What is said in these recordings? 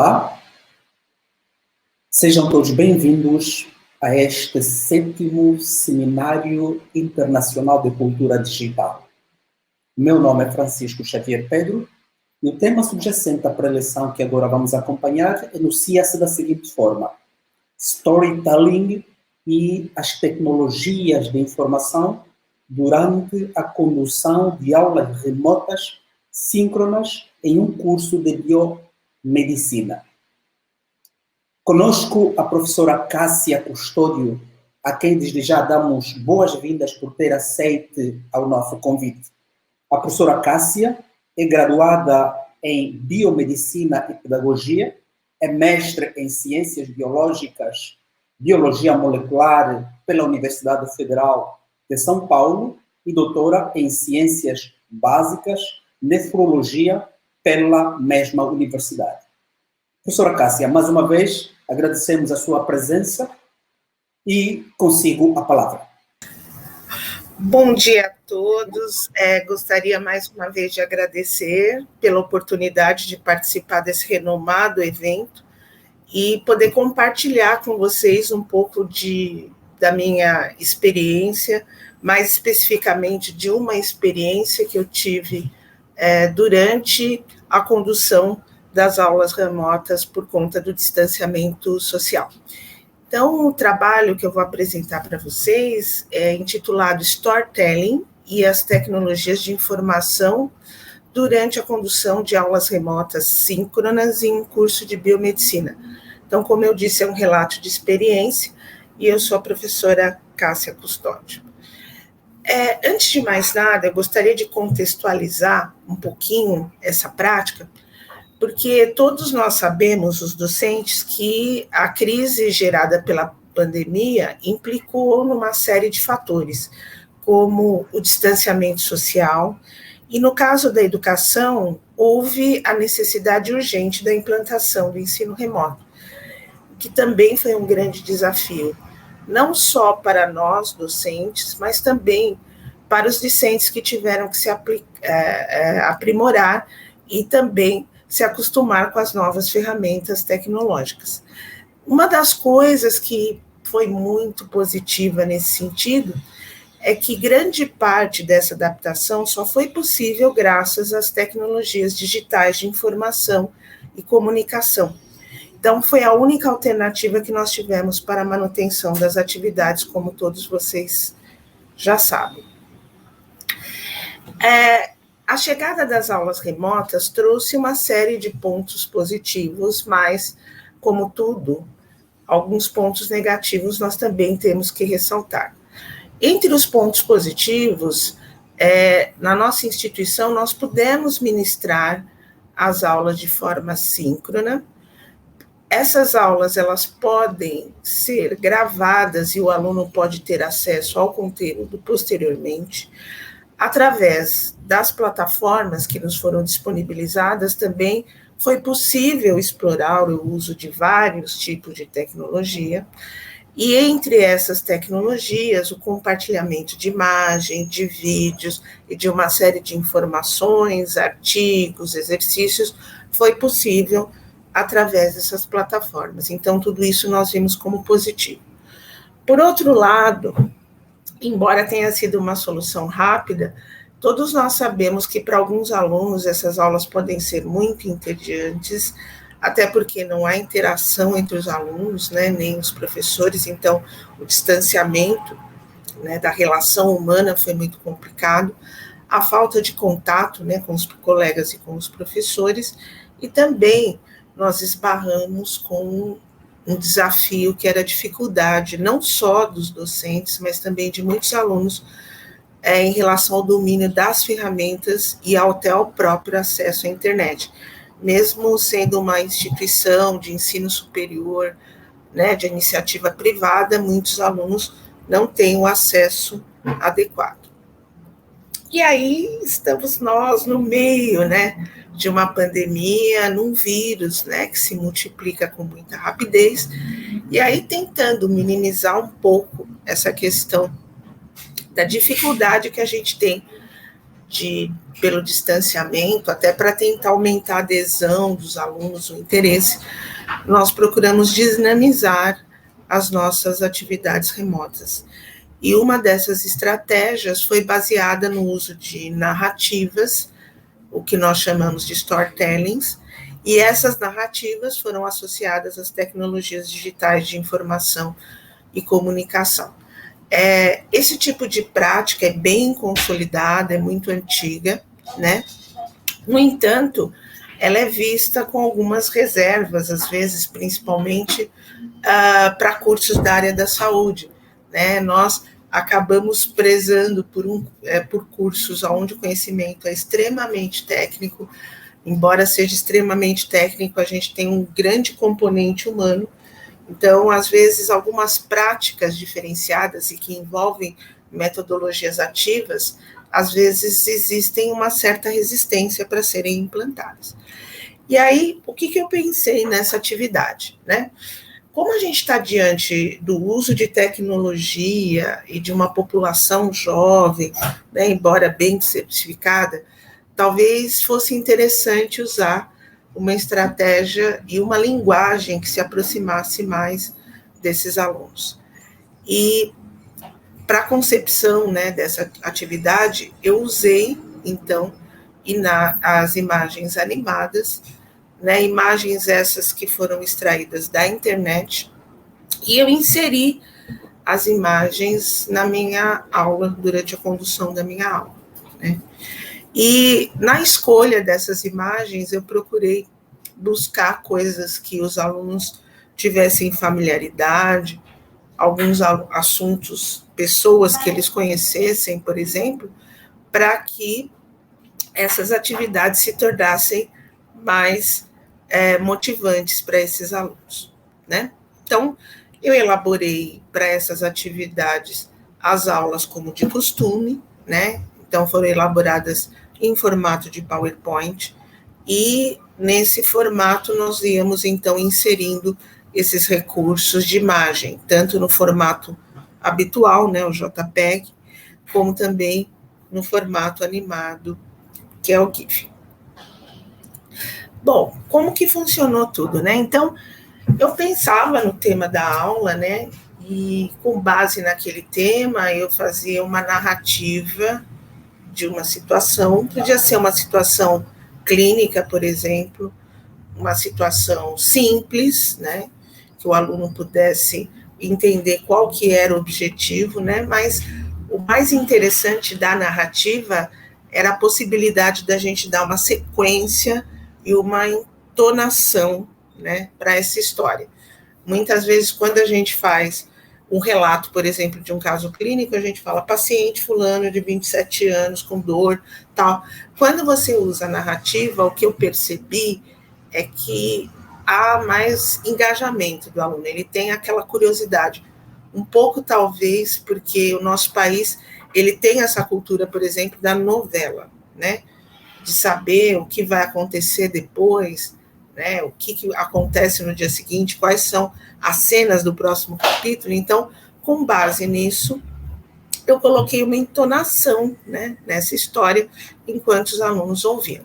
Olá, sejam todos bem-vindos a este 7º Seminário Internacional de Cultura Digital. Meu nome é Francisco Xavier Pedro e o tema subjacente à preleção que agora vamos acompanhar enuncia-se da seguinte forma: Storytelling e as tecnologias de informação durante a condução de aulas remotas síncronas em um curso de biomedicina. Conosco a professora Cássia Custódio, a quem desde já damos boas-vindas por ter aceito ao nosso convite. A professora Cássia é graduada em Biomedicina e Pedagogia, é mestre em Ciências Biológicas, Biologia Molecular pela Universidade Federal de São Paulo e doutora em Ciências Básicas, Nefrologia pela mesma universidade. Professora Cássia, mais uma vez agradecemos a sua presença e consigo a palavra. Bom dia a todos. Gostaria mais uma vez de agradecer pela oportunidade de participar desse renomado evento e poder compartilhar com vocês um pouco da minha experiência, mais especificamente de uma experiência que eu tive durante a condução das aulas remotas por conta do distanciamento social. Então, o trabalho que eu vou apresentar para vocês é intitulado Storytelling e as tecnologias de informação durante a condução de aulas remotas síncronas em um curso de biomedicina. Então, como eu disse, é um relato de experiência e eu sou a professora Cássia Custódio. Antes de mais nada, eu gostaria de contextualizar um pouquinho essa prática, porque todos nós sabemos, os docentes, que a crise gerada pela pandemia implicou numa série de fatores, como o distanciamento social, e no caso da educação, houve a necessidade urgente da implantação do ensino remoto, que também foi um grande desafio, não só para nós, docentes, mas também para os discentes que tiveram que se aprimorar e também se acostumar com as novas ferramentas tecnológicas. Uma das coisas que foi muito positiva nesse sentido é que grande parte dessa adaptação só foi possível graças às tecnologias digitais de informação e comunicação. Então, foi a única alternativa que nós tivemos para a manutenção das atividades, como todos vocês já sabem. A chegada das aulas remotas trouxe uma série de pontos positivos, mas, como tudo, alguns pontos negativos nós também temos que ressaltar. Entre os pontos positivos, na nossa instituição, nós pudemos ministrar as aulas de forma síncrona. Essas aulas, elas podem ser gravadas e o aluno pode ter acesso ao conteúdo posteriormente. Através das plataformas que nos foram disponibilizadas, também foi possível explorar o uso de vários tipos de tecnologia, e entre essas tecnologias, o compartilhamento de imagem, de vídeos e de uma série de informações, artigos, exercícios, foi possível através dessas plataformas. Então, tudo isso nós vimos como positivo. Por outro lado, embora tenha sido uma solução rápida, todos nós sabemos que para alguns alunos essas aulas podem ser muito entediantes, até porque não há interação entre os alunos, né, nem os professores, então o distanciamento, né, da relação humana foi muito complicado, a falta de contato, né, com os colegas e com os professores, e também nós esbarramos com um desafio que era a dificuldade, não só dos docentes, mas também de muitos alunos, em relação ao domínio das ferramentas e até ao próprio acesso à internet. Mesmo sendo uma instituição de ensino superior, né, de iniciativa privada, muitos alunos não têm o acesso adequado. E aí estamos nós no meio, né, de uma pandemia, num vírus, né, que se multiplica com muita rapidez, e aí tentando minimizar um pouco essa questão da dificuldade que a gente tem pelo distanciamento, até para tentar aumentar a adesão dos alunos, o interesse, nós procuramos dinamizar as nossas atividades remotas. E uma dessas estratégias foi baseada no uso de narrativas, o que nós chamamos de storytellings, e essas narrativas foram associadas às tecnologias digitais de informação e comunicação. Esse tipo de prática é bem consolidada, é muito antiga, né? No entanto, ela é vista com algumas reservas, às vezes, principalmente para cursos da área da saúde, né? Nós acabamos prezando por cursos onde o conhecimento é extremamente técnico. Embora seja extremamente técnico, a gente tem um grande componente humano. Então, às vezes, algumas práticas diferenciadas e que envolvem metodologias ativas, às vezes existem uma certa resistência para serem implantadas. E aí, o que eu pensei nessa atividade, né? Como a gente está diante do uso de tecnologia e de uma população jovem, né, embora bem diversificada, talvez fosse interessante usar uma estratégia e uma linguagem que se aproximasse mais desses alunos. E para a concepção, né, dessa atividade, eu usei, então, as imagens animadas, né, imagens essas que foram extraídas da internet, e eu inseri as imagens na minha aula, durante a condução da minha aula, né. E na escolha dessas imagens, eu procurei buscar coisas que os alunos tivessem familiaridade, alguns assuntos, pessoas que eles conhecessem, por exemplo, para que essas atividades se tornassem mais motivantes para esses alunos, né? Então, eu elaborei para essas atividades as aulas como de costume, né? Então, foram elaboradas em formato de PowerPoint, e nesse formato nós íamos, então, inserindo esses recursos de imagem, tanto no formato habitual, né, o JPEG, como também no formato animado, que é o GIF. Bom, como que funcionou tudo, né? Então, eu pensava no tema da aula, né? E com base naquele tema, eu fazia uma narrativa de uma situação, podia ser uma situação clínica, por exemplo, uma situação simples, né? Que o aluno pudesse entender qual que era o objetivo, né? Mas o mais interessante da narrativa era a possibilidade da gente dar uma sequência e uma entonação, né, para essa história. Muitas vezes, quando a gente faz um relato, por exemplo, de um caso clínico, a gente fala paciente fulano de 27 anos com dor, tal. Quando você usa a narrativa, o que eu percebi é que há mais engajamento do aluno, ele tem aquela curiosidade, um pouco talvez porque o nosso país, ele tem essa cultura, por exemplo, da novela, né, de saber o que vai acontecer depois, né, o que acontece no dia seguinte, quais são as cenas do próximo capítulo. Então, com base nisso, eu coloquei uma entonação, né, nessa história, enquanto os alunos ouviam.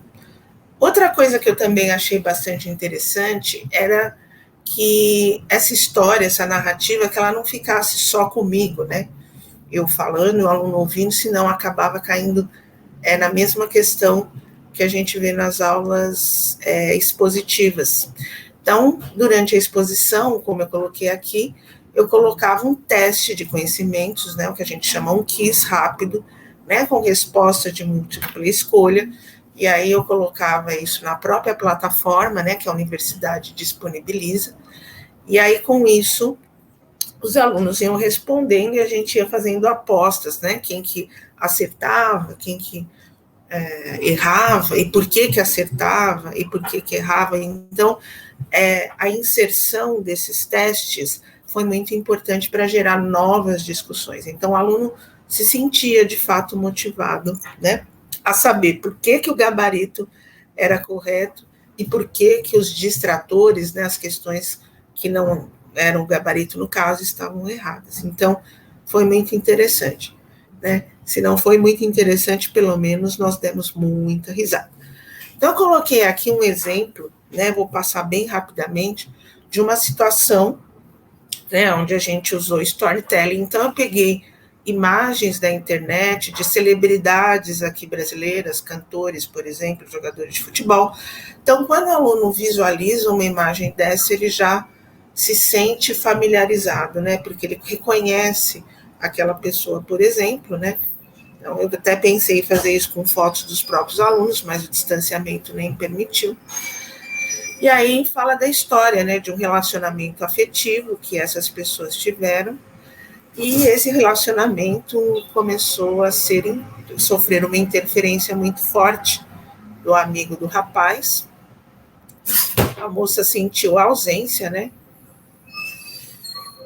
Outra coisa que eu também achei bastante interessante era que essa história, essa narrativa, que ela não ficasse só comigo, né, eu falando e o aluno ouvindo, senão acabava caindo na mesma questão que a gente vê nas aulas expositivas. Então, durante a exposição, como eu coloquei aqui, eu colocava um teste de conhecimentos, né, o que a gente chama um quiz rápido, né, com resposta de múltipla escolha, e aí eu colocava isso na própria plataforma, né, que a universidade disponibiliza, e aí com isso os alunos iam respondendo e a gente ia fazendo apostas, né, quem que acertava, quem que errava, e por que acertava, e por que errava. Então, a inserção desses testes foi muito importante para gerar novas discussões. Então, o aluno se sentia, de fato, motivado, né, a saber por que o gabarito era correto e por que os distratores, né, as questões que não eram o gabarito, no caso, estavam erradas. Então, foi muito interessante, né. Se não foi muito interessante, pelo menos nós demos muita risada. Então, eu coloquei aqui um exemplo, né, vou passar bem rapidamente, de uma situação, né, onde a gente usou storytelling. Então, eu peguei imagens da internet de celebridades aqui brasileiras, cantores, por exemplo, jogadores de futebol. Então, quando o aluno visualiza uma imagem dessa, ele já se sente familiarizado, né, porque ele reconhece aquela pessoa, por exemplo, né. Então, eu até pensei em fazer isso com fotos dos próprios alunos, mas o distanciamento nem permitiu. E aí fala da história, né, de um relacionamento afetivo que essas pessoas tiveram, e esse relacionamento começou a sofrer uma interferência muito forte do amigo do rapaz. A moça sentiu a ausência, né,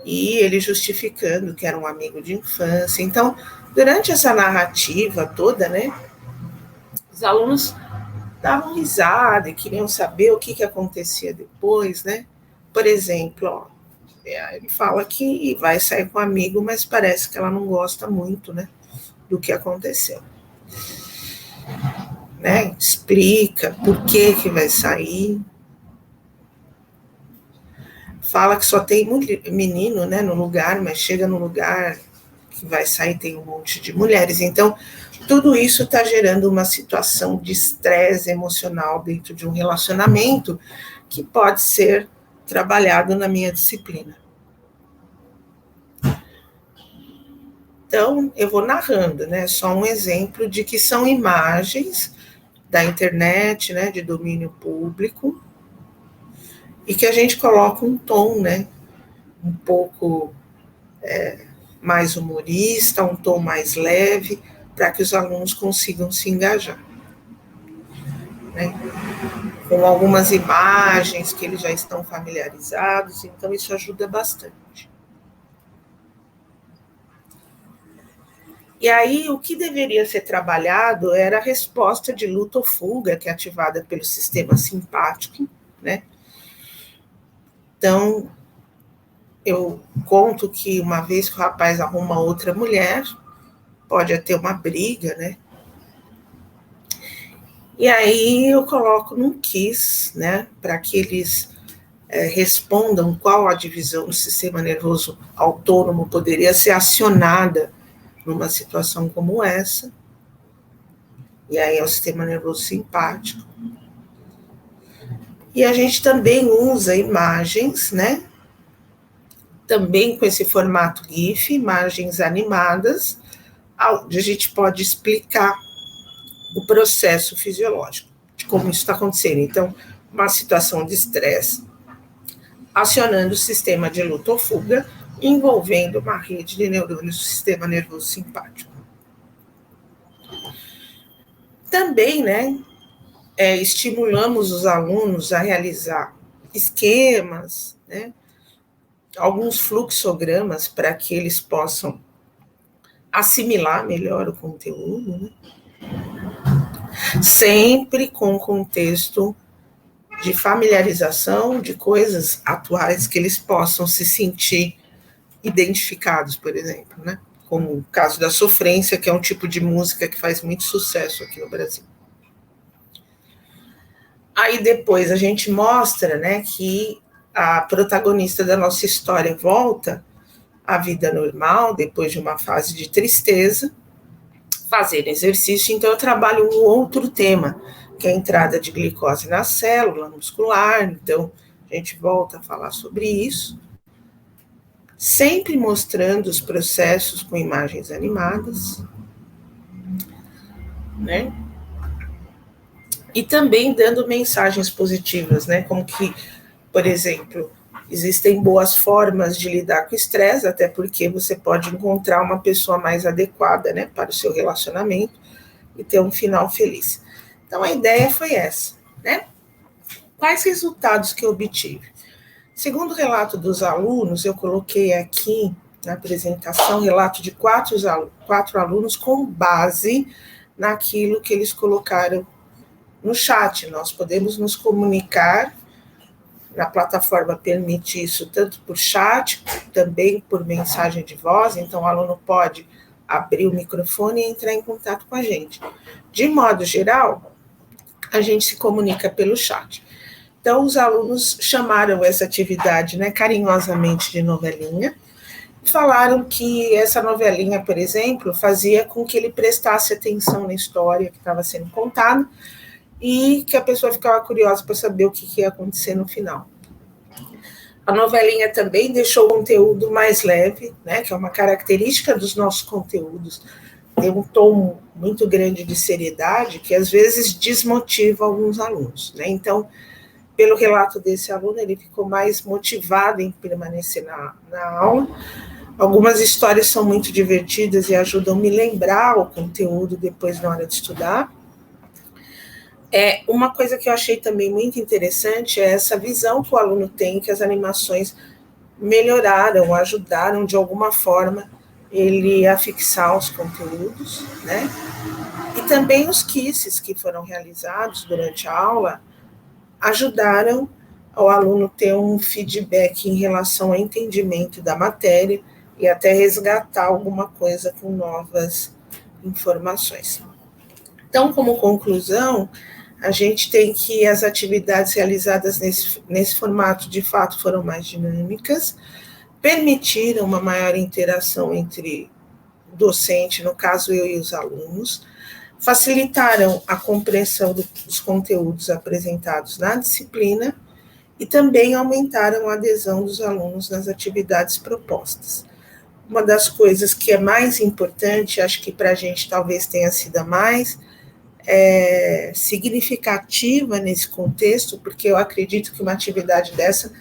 e ele justificando que era um amigo de infância. Então, durante essa narrativa toda, né, os alunos davam risada e queriam saber o que acontecia depois, né? Por exemplo, ó, ele fala que vai sair com um amigo, mas parece que ela não gosta muito, né, do que aconteceu. Né? Explica por que vai sair. Fala que só tem menino, né, no lugar, mas chega no lugar que vai sair tem um monte de mulheres. Então, tudo isso está gerando uma situação de estresse emocional dentro de um relacionamento que pode ser trabalhado na minha disciplina. Então, eu vou narrando, né, só um exemplo de que são imagens da internet, né, de domínio público, e que a gente coloca um tom, né, um pouco mais humorista, um tom mais leve, para que os alunos consigam se engajar. Né? Com algumas imagens que eles já estão familiarizados, então isso ajuda bastante. E aí, o que deveria ser trabalhado era a resposta de luta ou fuga, que é ativada pelo sistema simpático, né? Então, eu conto que uma vez que o rapaz arruma outra mulher, pode ter uma briga, né? E aí eu coloco num quiz, né, para que eles respondam qual a divisão do sistema nervoso autônomo poderia ser acionada numa situação como essa. E aí é o sistema nervoso simpático. E a gente também usa imagens, né, também com esse formato GIF, imagens animadas, onde a gente pode explicar o processo fisiológico, de como isso está acontecendo. Então, uma situação de estresse acionando o sistema de luta ou fuga, envolvendo uma rede de neurônios do sistema nervoso simpático. Também, né, estimulamos os alunos a realizar esquemas, né, alguns fluxogramas para que eles possam assimilar melhor o conteúdo, né? Sempre com contexto de familiarização de coisas atuais que eles possam se sentir identificados, por exemplo, né? Como o caso da sofrência, que é um tipo de música que faz muito sucesso aqui no Brasil. Aí depois a gente mostra, né, que a protagonista da nossa história volta à vida normal, depois de uma fase de tristeza, fazendo exercício. Então eu trabalho um outro tema, que é a entrada de glicose na célula muscular. Então a gente volta a falar sobre isso, sempre mostrando os processos com imagens animadas, né? E também dando mensagens positivas, né? Como que, por exemplo, existem boas formas de lidar com o estresse, até porque você pode encontrar uma pessoa mais adequada, né, para o seu relacionamento e ter um final feliz. Então, a ideia foi essa, né? Quais resultados que eu obtive? Segundo o relato dos alunos, eu coloquei aqui na apresentação relato de quatro alunos com base naquilo que eles colocaram no chat. Nós podemos nos comunicar, a plataforma permite isso tanto por chat, também por mensagem de voz. Então o aluno pode abrir o microfone e entrar em contato com a gente. De modo geral, a gente se comunica pelo chat. Então, os alunos chamaram essa atividade, né, carinhosamente de novelinha, e falaram que essa novelinha, por exemplo, fazia com que ele prestasse atenção na história que estava sendo contada e que a pessoa ficava curiosa para saber o que ia acontecer no final. A novelinha também deixou o conteúdo mais leve, né, que é uma característica dos nossos conteúdos, tem um tom muito grande de seriedade que às vezes desmotiva alguns alunos, né? Então, pelo relato desse aluno, ele ficou mais motivado em permanecer na aula. Algumas histórias são muito divertidas e ajudam a me lembrar o conteúdo depois na hora de estudar. Uma coisa que eu achei também muito interessante é essa visão que o aluno tem, que as animações melhoraram, ajudaram de alguma forma ele a fixar os conteúdos, né? E também os quizzes que foram realizados durante a aula ajudaram ao aluno ter um feedback em relação ao entendimento da matéria e até resgatar alguma coisa com novas informações. Então, como conclusão, a gente tem que as atividades realizadas nesse formato, de fato, foram mais dinâmicas, permitiram uma maior interação entre o docente, no caso eu e os alunos, facilitaram a compreensão dos conteúdos apresentados na disciplina e também aumentaram a adesão dos alunos nas atividades propostas. Uma das coisas que é mais importante, acho que para a gente talvez tenha sido a mais significativa nesse contexto, porque eu acredito que uma atividade dessa,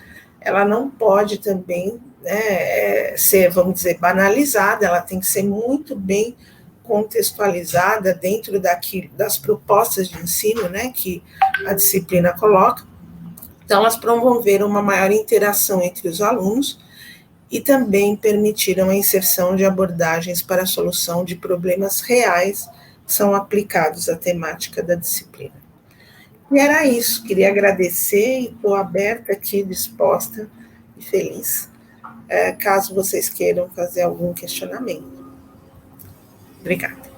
ela não pode também, né, ser, vamos dizer, banalizada, ela tem que ser muito bem contextualizada dentro das propostas de ensino, né, que a disciplina coloca. Então, elas promoveram uma maior interação entre os alunos e também permitiram a inserção de abordagens para a solução de problemas reais que são aplicados à temática da disciplina. E era isso, queria agradecer e estou aberta aqui, disposta e feliz, caso vocês queiram fazer algum questionamento. Obrigada.